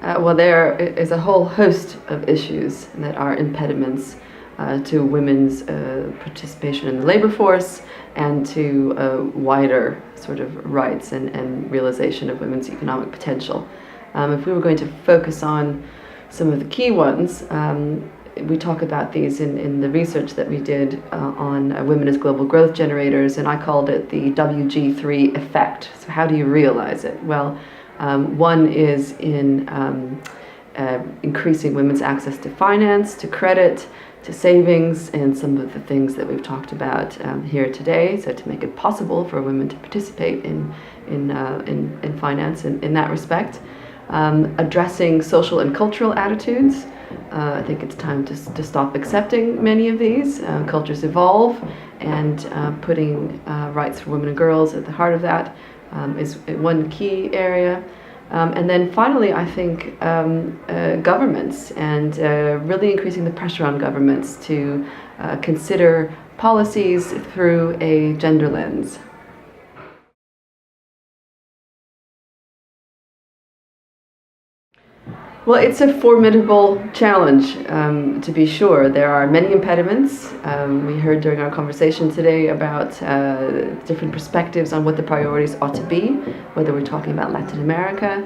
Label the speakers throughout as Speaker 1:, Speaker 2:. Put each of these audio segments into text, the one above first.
Speaker 1: Well, there is a whole host of issues that are impediments to women's participation in the labor force and to wider sort of rights and realization of women's economic potential. If we were going to focus on some of the key ones, we talk about these in the research that we did on women as global growth generators, and I called it the WG3 effect. So how do you realize it? Well, one is in increasing women's access to finance, to credit, to savings, and some of the things that we've talked about here today. So to make it possible for women to participate in finance in that respect. Addressing social and cultural attitudes. I think it's time to stop accepting many of these. Cultures evolve, and putting rights for women and girls at the heart of that is one key area. And then finally, I think governments, and really increasing the pressure on governments to consider policies through a gender lens. Well, it's a formidable challenge, to be sure. There are many impediments. We heard during our conversation today about different perspectives on what the priorities ought to be, whether we're talking about Latin America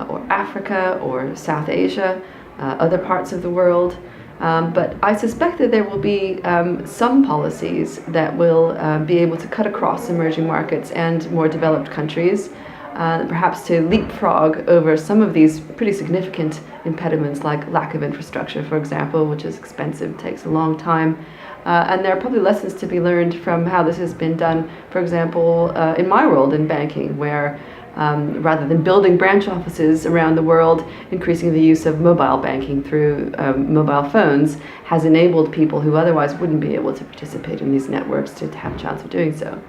Speaker 1: or Africa or South Asia, other parts of the world. But I suspect that there will be some policies that will be able to cut across emerging markets and more developed countries. Perhaps to leapfrog over some of these pretty significant impediments, like lack of infrastructure, for example, which is expensive, takes a long time. And there are probably lessons to be learned from how this has been done, for example, in my world in banking, where rather than building branch offices around the world, increasing the use of mobile banking through mobile phones has enabled people who otherwise wouldn't be able to participate in these networks to have a chance of doing so.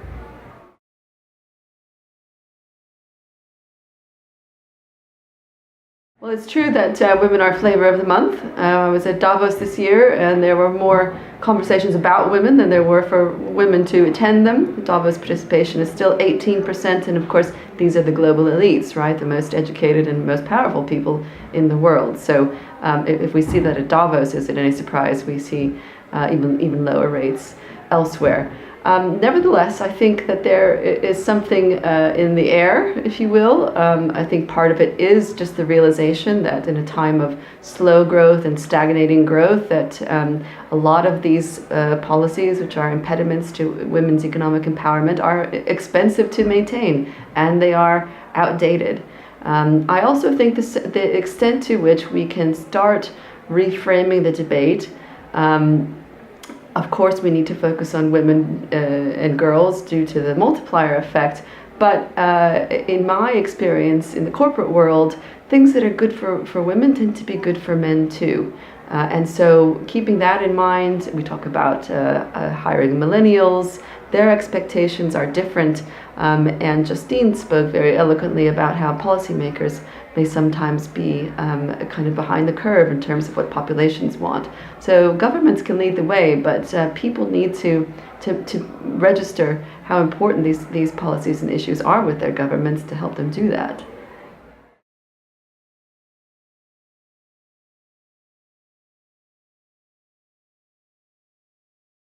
Speaker 1: Well, it's true that women are flavor of the month. I was at Davos this year, and there were more conversations about women than there were for women to attend them. Davos participation is still 18%, and of course, these are the global elites, right? The most educated and most powerful people in the world. So if we see that at Davos, is it any surprise we see even lower rates elsewhere? Nevertheless, I think that there is something in the air, if you will. I think part of it is just the realization that in a time of slow growth and stagnating growth, that a lot of these policies, which are impediments to women's economic empowerment, are expensive to maintain, and they are outdated. I also think the extent to which we can start reframing the debate. Of course, we need to focus on women and girls due to the multiplier effect. But in my experience in the corporate world, things that are good for women tend to be good for men too. And so keeping that in mind, we talk about hiring millennials. Their expectations are different. And Justine spoke very eloquently about how policymakers may sometimes be kind of behind the curve in terms of what populations want. So governments can lead the way, but people need to register how important these policies and issues are with their governments to help them do that.